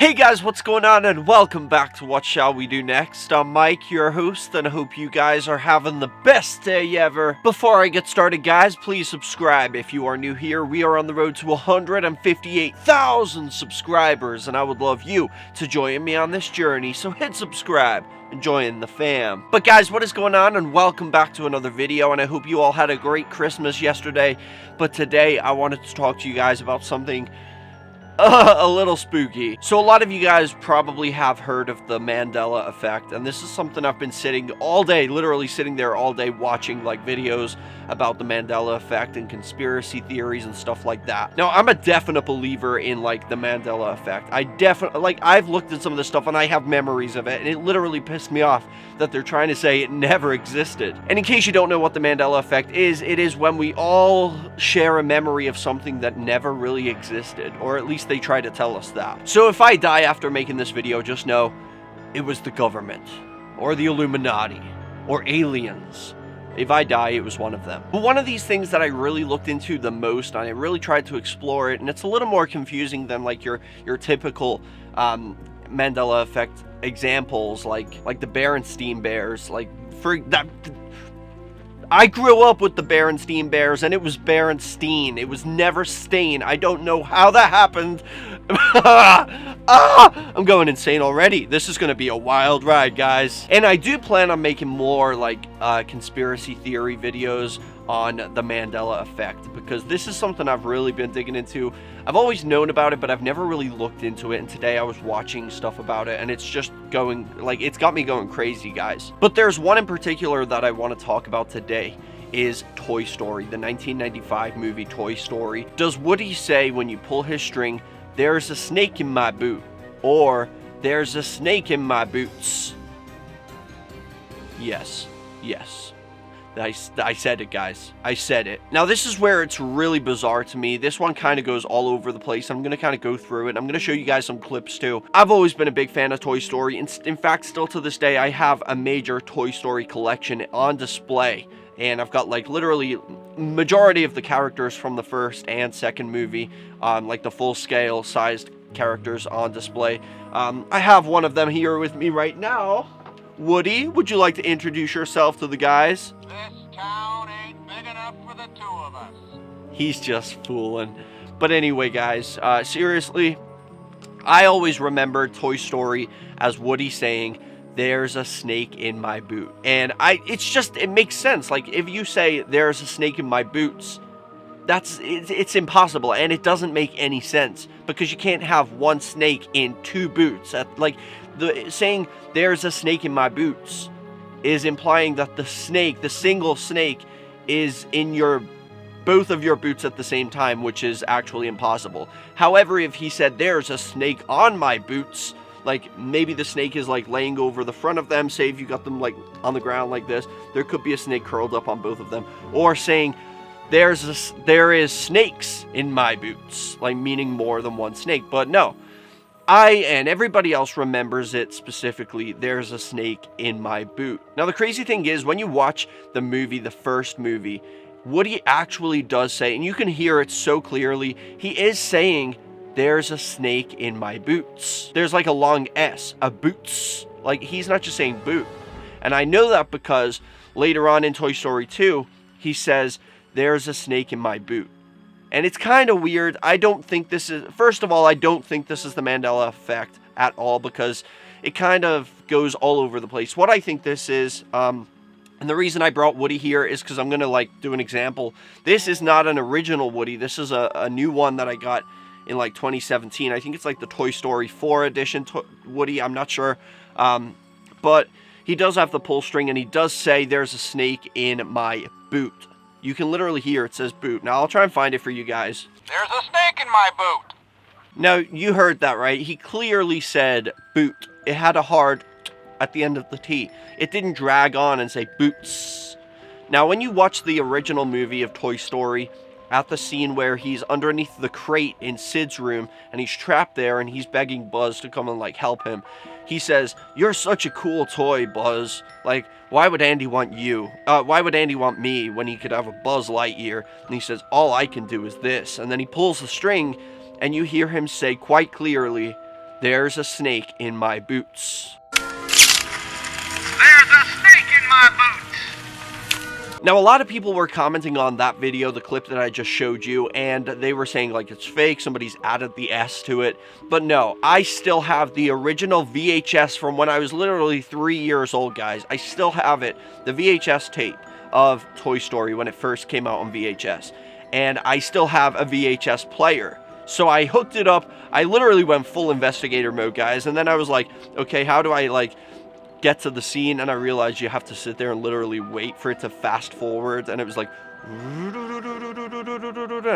Hey guys, what's going on, and welcome back to What Shall We Do Next. I'm Mike, your host, and I hope you guys are having the best day ever. Before I get started, guys, please subscribe if you are new here. We are on the road to 158,000 subscribers, and I would love you to join me on this journey, so hit subscribe and join the fam. But guys, what is going on, and welcome back to another video, and I hope you all had a great Christmas yesterday. But today, I wanted to talk to you guys about something a little spooky. So a lot of you guys probably have heard of the Mandela Effect, and this is something I've been sitting all day, literally sitting there all day watching like videos about the Mandela Effect and conspiracy theories and stuff like that. Now, I'm a definite believer in like the Mandela Effect. I've looked at some of this stuff and I have memories of it, and it literally pissed me off that they're trying to say it never existed. And in case you don't know what the Mandela Effect is, it is when we all share a memory of something that never really existed, or at least they try to tell us that. So if I die after making this video, just know it was the government, or the Illuminati, or aliens. If I die, it was one of them. But one of these things that I really looked into the most, and I really tried to explore it, and it's a little more confusing than like your typical Mandela Effect examples, like the Berenstain Bears. Like, for that, I grew up with the Berenstain Bears, and it was Berenstain. It was never Stain. I don't know how that happened. I'm going insane already. This is going to be a wild ride, guys. And I do plan on making more like conspiracy theory videos on the Mandela Effect, because this is something I've really been digging into. I've always known about it, but I've never really looked into it, and today I was watching stuff about it, and it's just going, like, it's got me going crazy, guys. But there's one in particular that I want to talk about today, is Toy Story, the 1995 movie Toy Story. Does Woody say when you pull his string, "There's a snake in my boot," or "There's a snake in my boots"? Yes. I said it, guys. I said it. Now, this is where it's really bizarre to me. This one kind of goes all over the place. I'm going to kind of go through it. I'm going to show you guys some clips, too. I've always been a big fan of Toy Story. In fact, still to this day, I have a major Toy Story collection on display. And I've got, like, literally majority of the characters from the first and second movie, like the full-scale sized characters on display. I have one of them here with me right now. Woody, would you like to introduce yourself to the guys? This town ain't big enough for the two of us. He's just fooling. But anyway, guys, seriously, I always remember Toy Story as Woody saying, "There's a snake in my boot." And it makes sense. Like, if you say, "There's a snake in my boots," it's impossible, and it doesn't make any sense, because you can't have one snake in two boots. Saying "there's a snake in my boots" is implying that the single snake, is in both of your boots at the same time, which is actually impossible. However, if he said "there's a snake on my boots," like maybe the snake is like laying over the front of them, say if you got them like on the ground like this, there could be a snake curled up on both of them. Or saying there is snakes in my boots, like meaning more than one snake. But no, I and everybody else remembers it specifically, "There's a snake in my boot." Now, the crazy thing is, when you watch the movie, the first movie, Woody actually does say, and you can hear it so clearly, he is saying, "There's a snake in my boots." There's like a long S, a boots. Like, he's not just saying boot. And I know that because later on in Toy Story 2, he says, "There's a snake in my boot." And it's kind of weird. First of all, I don't think this is the Mandela Effect at all, because it kind of goes all over the place. What I think this is, and the reason I brought Woody here is because I'm going to like do an example. This is not an original Woody. This is a new one that I got in like 2017. I think it's like the Toy Story 4 edition Woody. I'm not sure. But he does have the pull string, and he does say, "There's a snake in my boot." You can literally hear it says boot. Now, I'll try and find it for you guys. There's a snake in my boot. Now, you heard that, right? He clearly said boot. It had a hard at the end of the T. It didn't drag on and say boots. Now, when you watch the original movie of Toy Story, at the scene where he's underneath the crate in Sid's room, and he's trapped there, and he's begging Buzz to come and, like, help him, he says, "You're such a cool toy, Buzz. Like, why would Andy want you? Why would Andy want me when he could have a Buzz Lightyear?" And he says, "All I can do is this." And then he pulls the string, and you hear him say quite clearly, There's a snake in my boots. There's a snake in my boots. Now, a lot of people were commenting on that video, the clip that I just showed you, and they were saying like it's fake, somebody's added the S to it. But no, I still have the original VHS from when I was literally 3 years old, guys. I still have it, the VHS tape of Toy Story when it first came out on VHS. And I still have a VHS player. So I hooked it up. I literally went full investigator mode, guys. And then I was like, okay, how do I like get to the scene? And I realized you have to sit there and literally wait for it to fast forward, and it was like and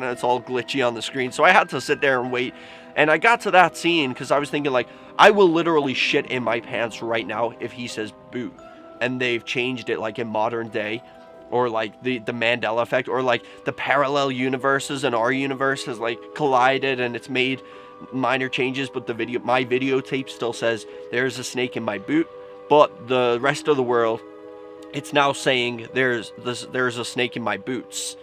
it's all glitchy on the screen, so I had to sit there and wait. And I got to that scene because I was thinking like, I will literally shit in my pants right now if he says boot. And they've changed it like in modern day, or like the Mandela effect, or like the parallel universes and our universe has like collided and it's made minor changes, but my videotape still says there's a snake in my boot. But the rest of the world, it's now saying there's a snake in my boots.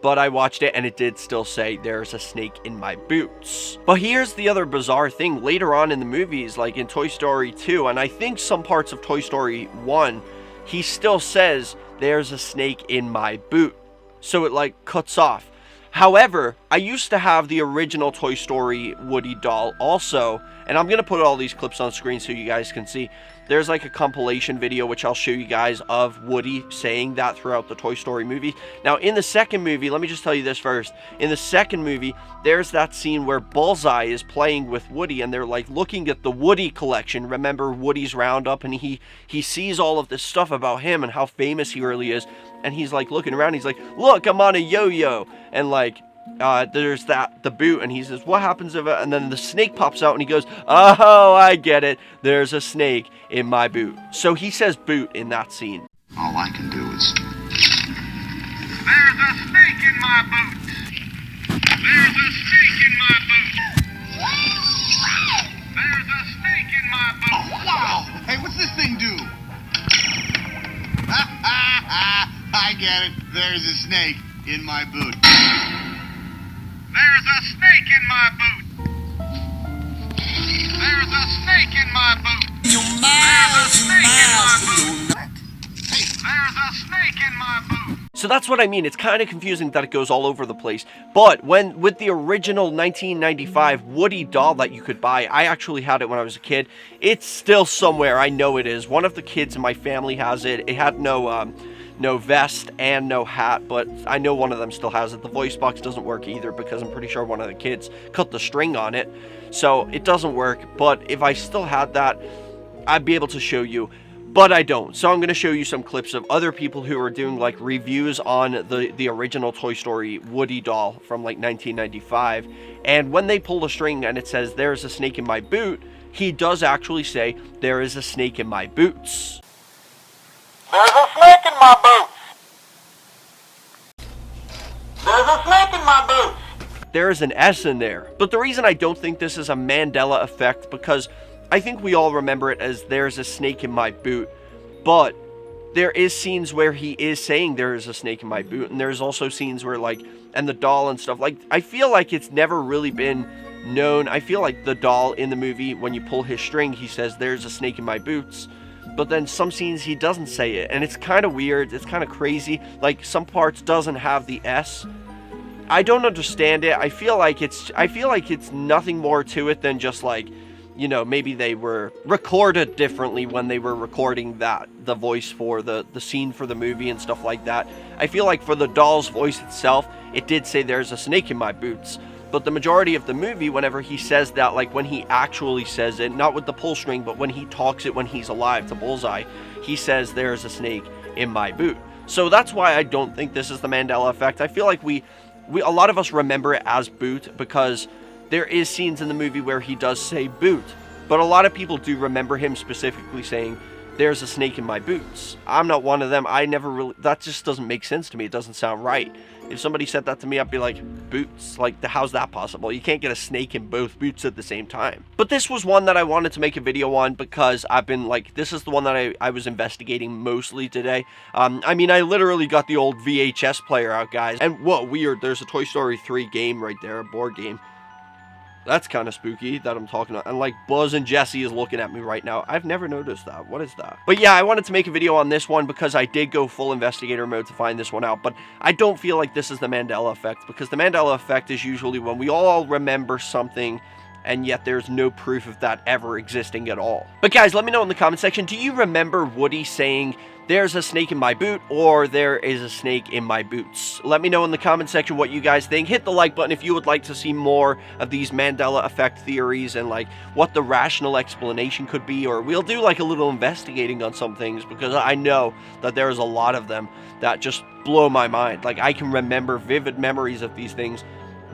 But I watched it and it did still say there's a snake in my boots. But here's the other bizarre thing. Later on in the movies, like in Toy Story 2, and I think some parts of Toy Story 1, he still says there's a snake in my boot. So it like cuts off. However, I used to have the original Toy Story Woody doll also, and I'm going to put all these clips on screen so you guys can see. There's like a compilation video which I'll show you guys of Woody saying that throughout the Toy Story movie. Now in the second movie, let me just tell you this first. In the second movie, there's that scene where Bullseye is playing with Woody and they're like looking at the Woody collection. Remember Woody's Roundup, and he sees all of this stuff about him and how famous he really is. And he's like looking around, he's like, look, I'm on a yo-yo. And like, there's the boot, and he says, what happens if and then the snake pops out and he goes, oh, I get it, there's a snake in my boot. So he says boot in that scene. All I can do is... There's a snake in my boot. There's a snake in my boot. There's a snake in my boot. Oh, wow! Hey, what's this thing do? I get it. There's a snake in my boot. There's a snake in my boot. There's a snake in my boot. There's a snake in my boot. There's a snake in my boot. So that's what I mean. It's kind of confusing that it goes all over the place. But with the original 1995 Woody doll that you could buy, I actually had it when I was a kid. It's still somewhere. I know it is. One of the kids in my family has it. It had no vest and no hat, but I know one of them still has it. The voice box doesn't work either because I'm pretty sure one of the kids cut the string on it. So it doesn't work. But if I still had that, I'd be able to show you. But I don't. So I'm going to show you some clips of other people who are doing like reviews on the original Toy Story Woody doll from like 1995. And when they pull the string and it says there's a snake in my boot, he does actually say there is a snake in my boots. There's a snake in my boots. There's a snake in my boots. There is an S in there. But the reason I don't think this is a Mandela effect, because I think we all remember it as there's a snake in my boot. But there is scenes where he is saying there is a snake in my boot. And there's also scenes where like, and the doll and stuff. Like, I feel like it's never really been known. I feel like the doll in the movie, when you pull his string, he says there's a snake in my boots. But then some scenes he doesn't say it, and it's kind of weird. It's kind of crazy. Like some parts doesn't have the S. I don't understand it. I feel like it's nothing more to it than just like, you know, maybe they were recorded differently when they were recording the voice for the scene for the movie and stuff like that. I feel like for the doll's voice itself, it did say there's a snake in my boots. But the majority of the movie, whenever he says that, like when he actually says it, not with the pull string, but when he talks it when he's alive to Bullseye, he says there's a snake in my boot. So that's why I don't think this is the Mandela effect. I feel like a lot of us remember it as boot because there is scenes in the movie where he does say boot. But a lot of people do remember him specifically saying there's a snake in my boots. I'm not one of them. That just doesn't make sense to me. It doesn't sound right. If somebody said that to me, I'd be like, boots? Like, how's that possible? You can't get a snake in both boots at the same time. But this was one that I wanted to make a video on because I've been like, this is the one that I was investigating mostly today. I mean, I literally got the old VHS player out, guys. And whoa, weird. There's a Toy Story 3 game right there, a board game. That's kind of spooky that I'm talking about. And like Buzz and Jesse is looking at me right now. I've never noticed that. What is that? But yeah, I wanted to make a video on this one because I did go full investigator mode to find this one out. But I don't feel like this is the Mandela effect, because the Mandela effect is usually when we all remember something and yet there's no proof of that ever existing at all. But guys, let me know in the comment section, do you remember Woody saying, "There's a snake in my boot," or "There is a snake in my boots"? Let me know in the comment section what you guys think. Hit the like button if you would like to see more of these Mandela effect theories and like what the rational explanation could be, or we'll do like a little investigating on some things, because I know that there's a lot of them that just blow my mind. Like, I can remember vivid memories of these things.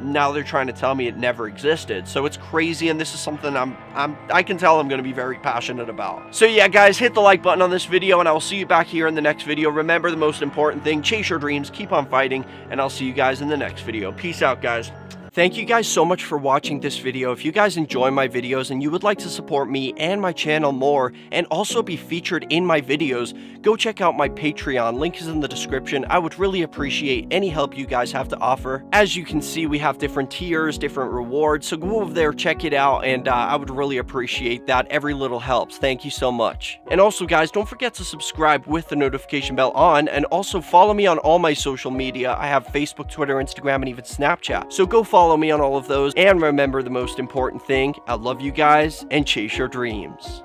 Now they're trying to tell me it never existed. So it's crazy, and this is something I can tell I'm going to be very passionate about. So yeah, guys, hit the like button on this video, and I will see you back here in the next video. Remember the most important thing, chase your dreams, keep on fighting, and I'll see you guys in the next video. Peace out, guys. Thank you guys so much for watching this video. If you guys enjoy my videos and you would like to support me and my channel more and also be featured in my videos, go check out my Patreon. Link is in the description. I would really appreciate any help you guys have to offer. As you can see, we have different tiers, different rewards, so go over there, check it out, and I would really appreciate that. Every little helps. Thank you so much. And also, guys, don't forget to subscribe with the notification bell on, and also follow me on all my social media. I have Facebook, Twitter, Instagram, and even Snapchat. So go follow me on all of those, and remember the most important thing, I love you guys, and chase your dreams.